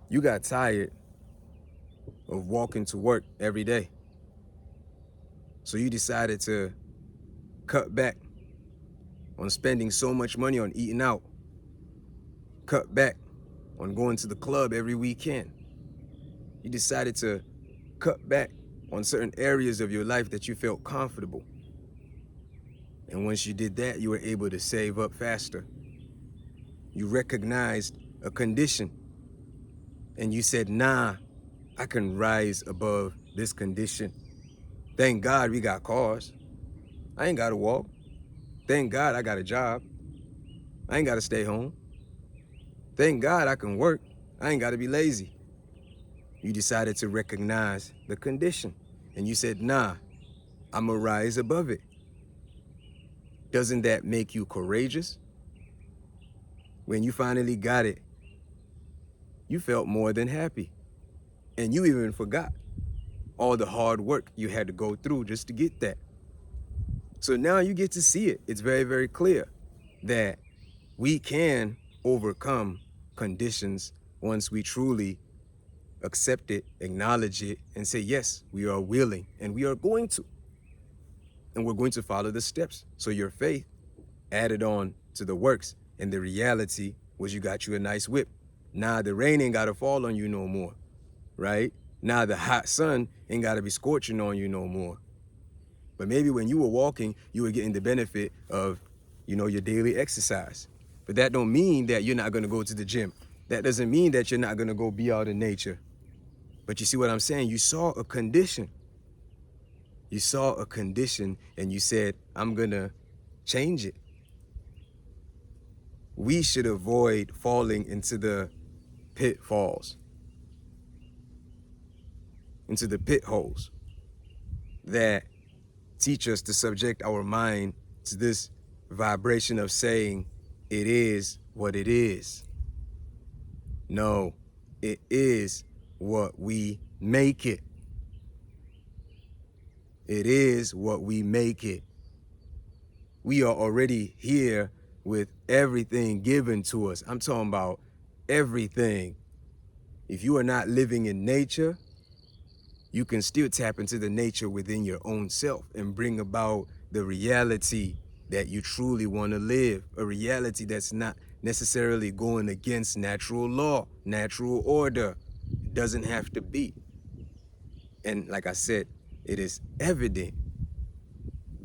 You got tired of walking to work every day. So you decided to cut back on spending so much money on eating out, cut back on going to the club every weekend. You decided to cut back on certain areas of your life that you felt comfortable. And once you did that, you were able to save up faster. You recognized a condition and you said, nah, I can rise above this condition. Thank God we got cars. I ain't gotta walk. Thank God I got a job. I ain't gotta stay home. Thank God I can work. I ain't gotta be lazy. You decided to recognize the condition and you said, nah, I'ma rise above it. Doesn't that make you courageous? When you finally got it, you felt more than happy. And you even forgot all the hard work you had to go through just to get that. So now you get to see it. It's very, very clear that we can overcome conditions once we truly accept it, acknowledge it, and say, yes, we are willing and we are going to. And we're going to follow the steps. So your faith added on to the works, and the reality was you got you a nice whip. Now the rain ain't gotta fall on you no more, right? Now the hot sun ain't gotta be scorching on you no more. But maybe when you were walking, you were getting the benefit of, your daily exercise. But that don't mean that you're not gonna go to the gym. That doesn't mean that you're not gonna go be out in nature. But you see what I'm saying? You saw a condition. You saw a condition and you said, I'm gonna change it. We should avoid falling into the pitfalls, into the pit holes that teach us to subject our mind to this vibration of saying, it is what it is. No, it is what we make it. It is what we make it. We are already here with everything given to us. I'm talking about everything. If you are not living in nature, you can still tap into the nature within your own self and bring about the reality that you truly want to live, a reality that's not necessarily going against natural law, natural order. It doesn't have to be. And like I said, it is evident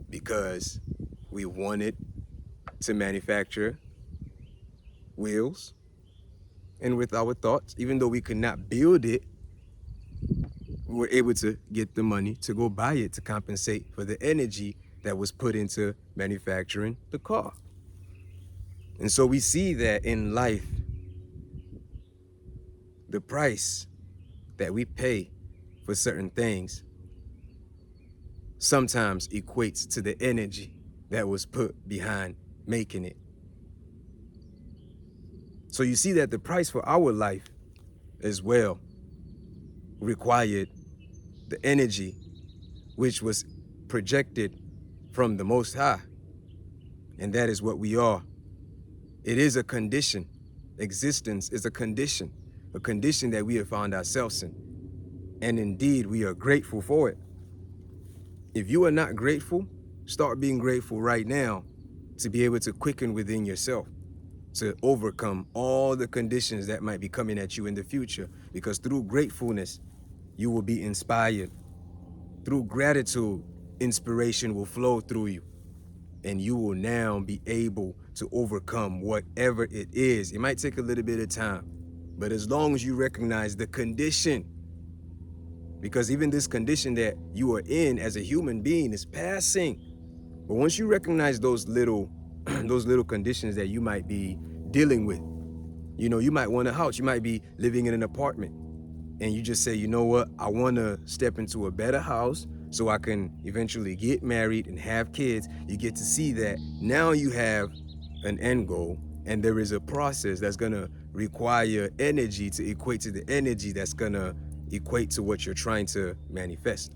because we wanted to manufacture wheels, and with our thoughts, even though we could not build it, we were able to get the money to go buy it to compensate for the energy that was put into manufacturing the car. And so we see that in life, the price that we pay for certain things sometimes equates to the energy that was put behind making it. So you see that the price for our life as well required the energy which was projected from the Most High. And that is what we are. It is a condition. Existence is a condition that we have found ourselves in. And indeed, we are grateful for it. If you are not grateful, start being grateful right now to be able to quicken within yourself, to overcome all the conditions that might be coming at you in the future. Because through gratefulness, you will be inspired. Through gratitude, inspiration will flow through you. And you will now be able to overcome whatever it is. It might take a little bit of time, but as long as you recognize the condition, because even this condition that you are in as a human being is passing. But once you recognize those little conditions that you might be dealing with, you might want a house, you might be living in an apartment, and you just say, you know what, I want to step into a better house so I can eventually get married and have kids. You get to see that now you have an end goal, and there is a process that's going to require energy to equate to the energy that's going to equate to what you're trying to manifest.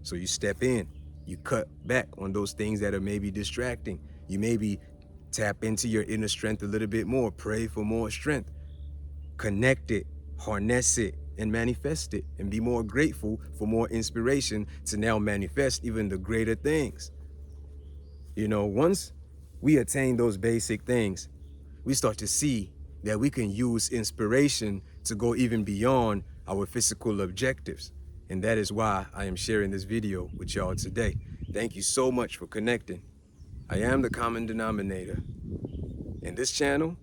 So you step in, you cut back on those things that are maybe distracting. You maybe tap into your inner strength a little bit more, pray for more strength, connect it harness it and manifest it, and be more grateful for more inspiration to now manifest even the greater things. You know, once we attain those basic things, we start to see that we can use inspiration to go even beyond our physical objectives. And that is why I am sharing this video with y'all today. Thank you so much for connecting. I am the common denominator. In this channel,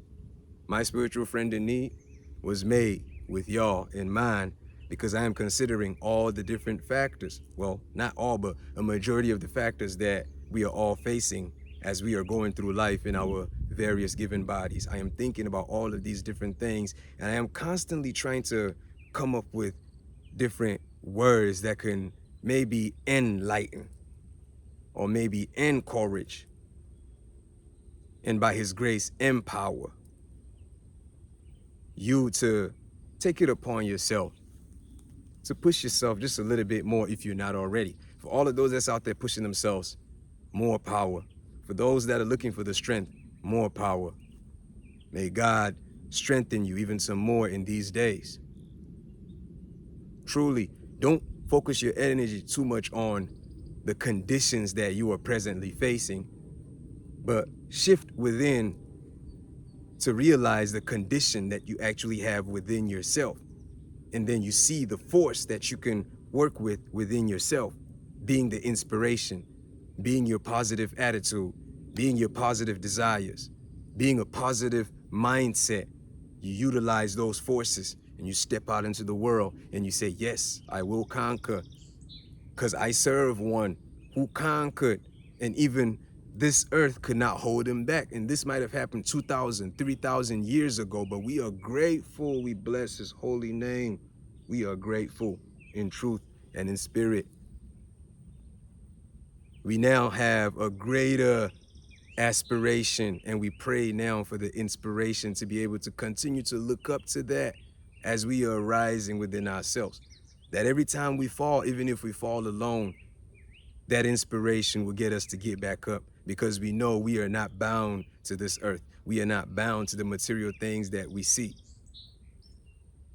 my spiritual friend in need was made with y'all in mind, because I am considering all the different factors. Well, not all, but a majority of the factors that we are all facing as we are going through life in our various given bodies. I am thinking about all of these different things, and I am constantly trying to come up with different words that can maybe enlighten or maybe encourage, and by His grace, empower you to take it upon yourself to push yourself just a little bit more if you're not already. For all of those that's out there pushing themselves, more power. For those that are looking for the strength, more power. May God strengthen you even some more in these days. Truly, don't focus your energy too much on the conditions that you are presently facing, but shift within to realize the condition that you actually have within yourself. And then you see the force that you can work with within yourself, being the inspiration, being your positive attitude, being your positive desires, being a positive mindset. You utilize those forces and you step out into the world and you say, yes, I will conquer, because I serve one who conquered, and even this earth could not hold him back. And this might have happened 2,000, 3,000 years ago, but we are grateful. We bless His holy name. We are grateful in truth and in spirit. We now have a greater aspiration, and we pray now for the inspiration to be able to continue to look up to that as we are rising within ourselves. That every time we fall, even if we fall alone, that inspiration will get us to get back up, because we know we are not bound to this earth. We are not bound to the material things that we see.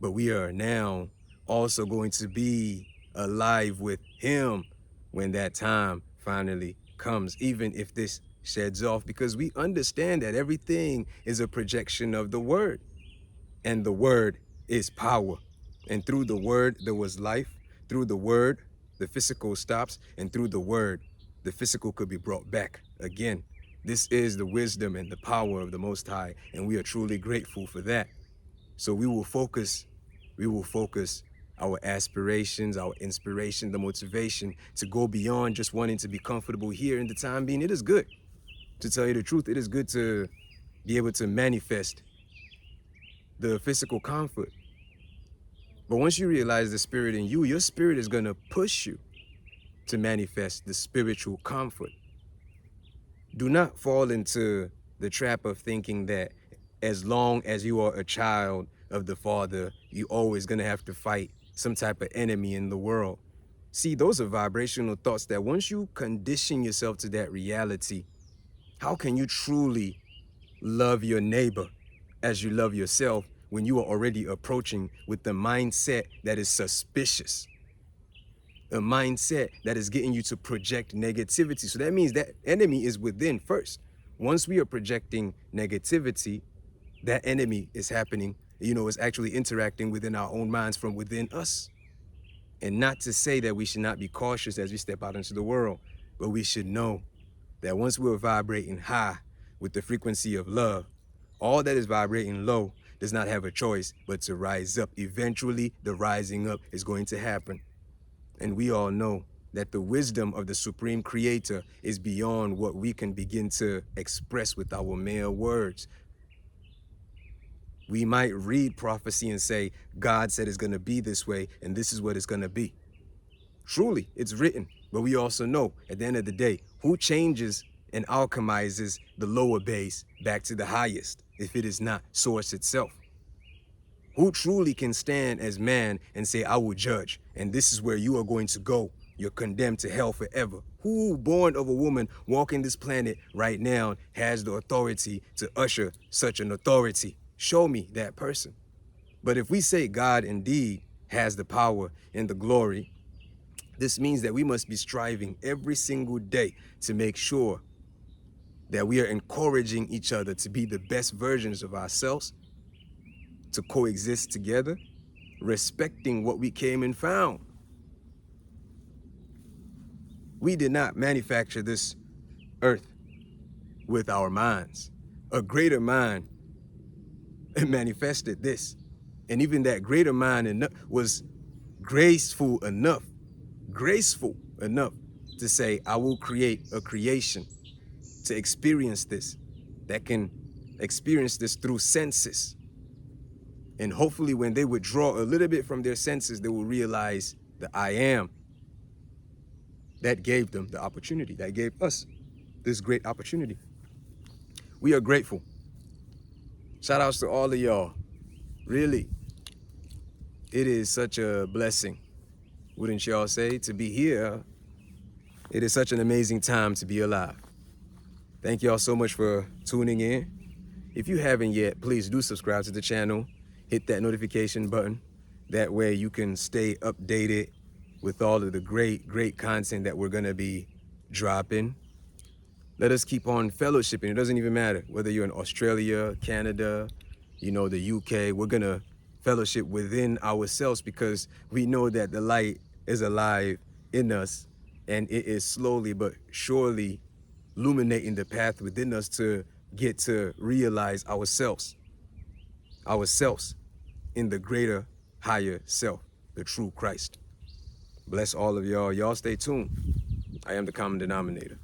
But we are now also going to be alive with Him when that time finally comes, even if this sheds off, because we understand that everything is a projection of the Word, and the Word is power. And through the Word, there was life. Through the Word, the physical stops, and through the Word, the physical could be brought back again. This is the wisdom and the power of the Most High, and we are truly grateful for that. So we will focus our aspirations, our inspiration, the motivation to go beyond just wanting to be comfortable here in the time being. It is good, to tell you the truth, it is good to be able to manifest the physical comfort. But once you realize the spirit in you, your spirit is going to push you to manifest the spiritual comfort. Do not fall into the trap of thinking that as long as you are a child of the Father, you always going to have to fight some type of enemy in the world. See, those are vibrational thoughts that once you condition yourself to that reality, how can you truly love your neighbor as you love yourself when you are already approaching with the mindset that is suspicious? A mindset that is getting you to project negativity. So that means that enemy is within first. Once we are projecting negativity, that enemy is happening, is actually interacting within our own minds from within us. And not to say that we should not be cautious as we step out into the world, but we should know that once we're vibrating high with the frequency of love, all that is vibrating low does not have a choice but to rise up. Eventually, the rising up is going to happen. And we all know that the wisdom of the Supreme Creator is beyond what we can begin to express with our mere words. We might read prophecy and say, God said it's going to be this way, and this is what it's going to be. Truly, it's written. But we also know, at the end of the day, who changes and alchemizes the lower base back to the highest, if it is not Source itself? Who truly can stand as man and say, I will judge, and this is where you are going to go. You're condemned to hell forever. Who, born of a woman, walking this planet right now, has the authority to usher such an authority? Show me that person. But if we say God indeed has the power and the glory, this means that we must be striving every single day to make sure that we are encouraging each other to be the best versions of ourselves, to coexist together, respecting what we came and found. We did not manufacture this earth with our minds. A greater mind manifested this. And even that greater mind was graceful enough to say, I will create a creation to experience this, that can experience this through senses. And hopefully when they withdraw a little bit from their senses, they will realize the I am that gave them the opportunity, that gave us this great opportunity. We are grateful. Shout outs to all of y'all. Really, it is such a blessing, wouldn't y'all say, to be here. It is such an amazing time to be alive. Thank y'all so much for tuning in. If you haven't yet, please do subscribe to the channel. Hit that notification button. That way you can stay updated with all of the great content that we're gonna be dropping. Let us keep on fellowshipping. It doesn't even matter whether you're in Australia, Canada, the UK. We're gonna fellowship within ourselves because we know that the light is alive in us, and it is slowly but surely illuminating the path within us to get to realize ourselves in the greater, higher self, the true Christ. Bless all of y'all. Y'all stay tuned. I am the common denominator.